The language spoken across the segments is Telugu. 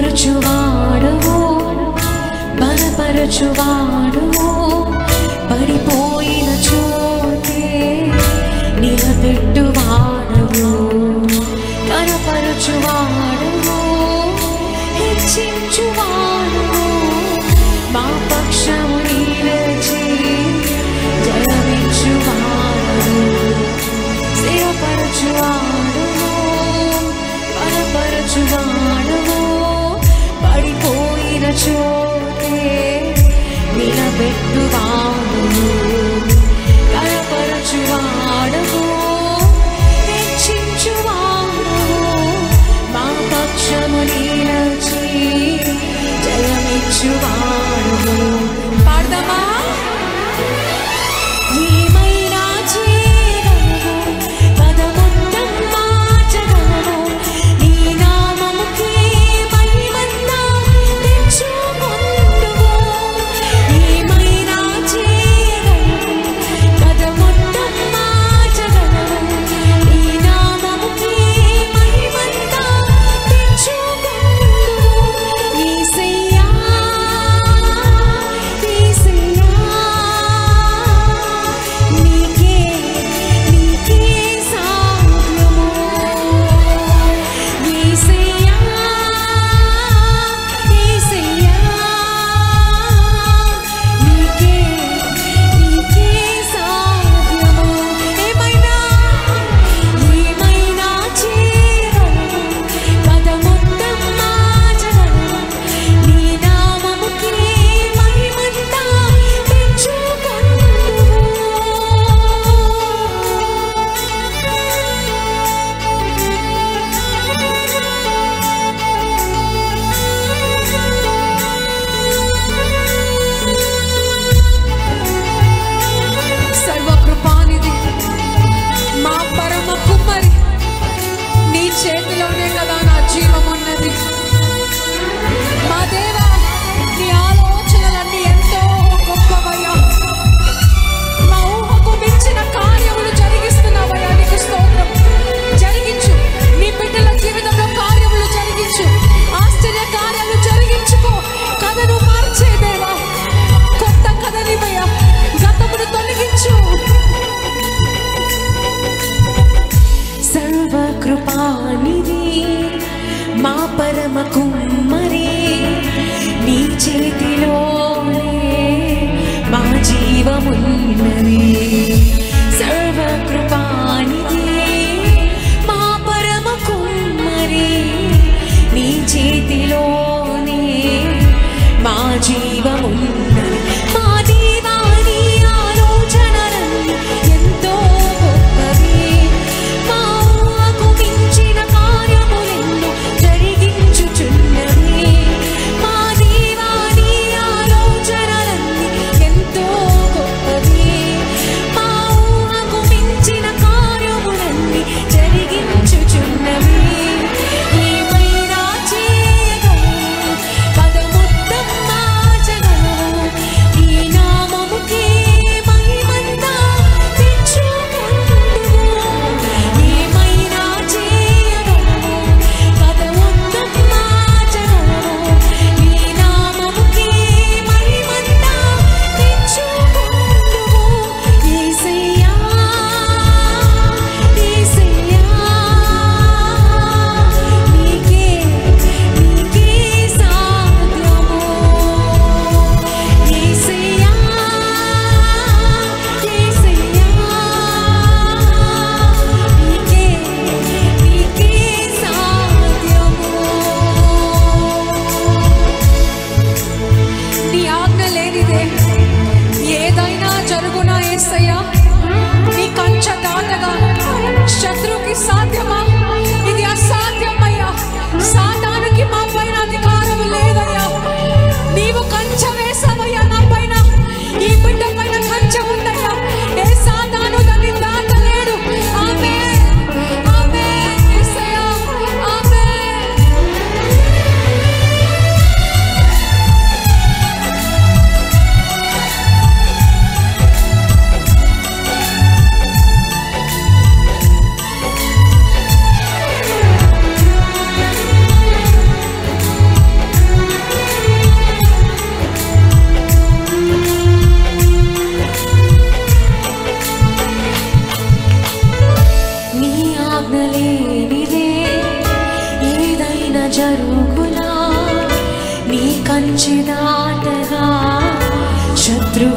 స్థిరపరచువాడువు, బలపరచువాడువు, పడిపోయిన చోటే నిలబెట్టువాడువు, కనపరచువాడువు, హెచ్చించువాడువు, మా పక్షము నిలిచి జయమిచ్చువాడువు, స్థిరపరచువాడువు, బలపరచువాడువు, పడిపోయిన చోటే నిలబెట్టువాడువు, కనపరచువాడువు, హెచ్చించువాడువు, మా పక్షము నిలిచి జయమిచ్చువాడువు. పాడదామా? ఏమైనా చేయగలవు, పదమొత్తం మార్చగలవు, నీ నామముకే మహిమంతా తెచ్చుకొందువు. ఏమైనా చేయగలవు, పదమొత్తం మార్చగలవు, నీ నామముకే మహిమంతా తెచ్చుకొందువు. యేసయ్యా, యేసయ్యా, నీకే సాధ్యము. యేసయ్యా, యేసయ్యా, నీకే సాధ్యము. ఏమైనా చేయగలవు, పదమొత్తం మార్చగలవు, నీ నామముకే మహిమంతా తెచ్చుకొందువు. సర్వకృపానిధి, మా పరమ కుమ్మరి, నీ చేతిలోనే కదా నా జీవం ఉన్నది. మా దేవా, నీ ఆలోచనలన్నీ ఎంతో గొప్పవయ్యా. మా ఊహకు మించిన కార్యములు జరిగిస్తున్నావయ్యా, నీకు స్తోత్రం. జరిగించు, నీ బిడ్డల జీవితంలో కార్యములు జరిగించు, ఆశ్చర్య కార్యాలు జరిగించుకో. కథను మార్చే దేవా, కొత్త కథనివయ్యా, గతమును తొలగించు. సర్వకృపానిధి, మా పరమ కుమ్మరి, నీ చేతిలోనే మా జీవమున్నది. సర్వకృపానిధి, మా పరమ కుమ్మరి, నీ చేతిలోనే మా జీవమున్నది. మా దేవా, నీ ఆలోచనలన్నీ ఎంతో గొప్పవి, మా ఊహకు మించిన కార్యములెన్నో జరిగించుచున్నవి. మా దేవా, నీ ఆలోచనలన్నీ ఎంతో గొప్పవి, మా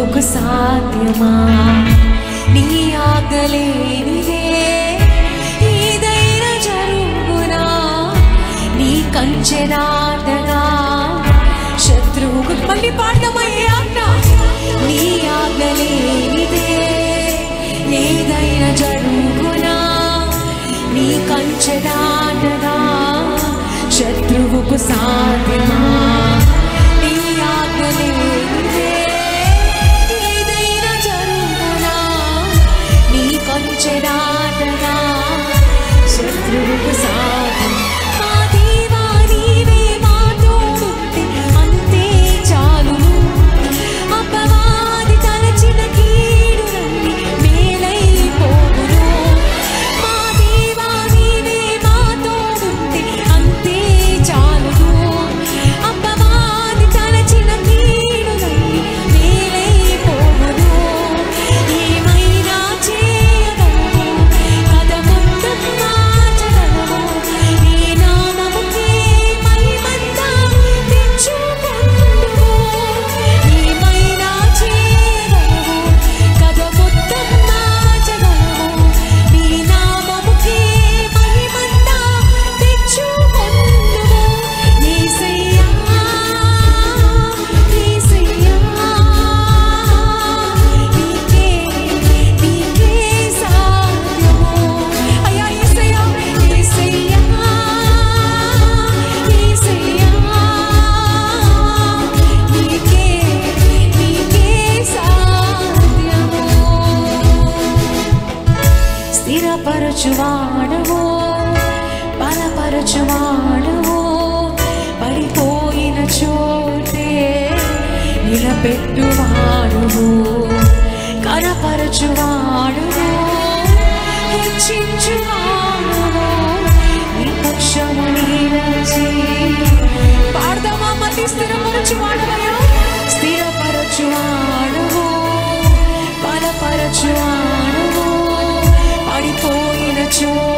శత్రువుకు సాధ్యమా? నీ ఆగలేనిదే ఏదైనా జరుగునా? నీ కంచె దాటగా శత్రువుకు మళ్ళీ పాడమయ్యే ఆజ్ఞ. నీ ఆగలేనిదే ఏదైనా జరుగునా? నీ కంచె దాటగా శత్రువుకు సాధ్యమా? నీ ఆగలేనిదే ఏదైనా జరుగునా? నీ కంచె దాటగా శత్రువుకు సాధ్యం. మా దేవా నీవే మా తోడుంటే అంతే చాలును. అపవాది తలచిన కీడులన్నీ మేలైపోవును. మా దేవా నీవే మా తోడుంటే అంతే చాలును. అపవాది తలచిన కీడులన్నీ మేలైపోవును. ఏమైనా చేయగలవు, కథ మొత్తం మార్చగలవు. నీ నామముకే మహిమంతా తెచ్చుకొందువు. ఏమైనా చేయగలవు, కథ మొత్తం మార్చగలవు. నీ నామముకే మహిమంతా తెచ్చుకొందువు. యేసయ్యా, యేసయ్యా, నీకే సాధ్యము. అయ్యా యేసయ్యా, యేసయ్యా, యేసయ్యా, నీకే సాధ్యము. స్థిరపరచువాడవు, బలపరచువాడవు, పడిపోయిన చోటే నిలబెట్టువాడవు, కనపరచువాడవు, హెచ్చించువాడవు, నీ పక్షము నిలచి. పాడదామా మళ్ళీ? స్థిరపరచువాడవయ్యా, స్థిరపరచువాడవు, బలపరచువాడవు, పడిపోయిన చోటే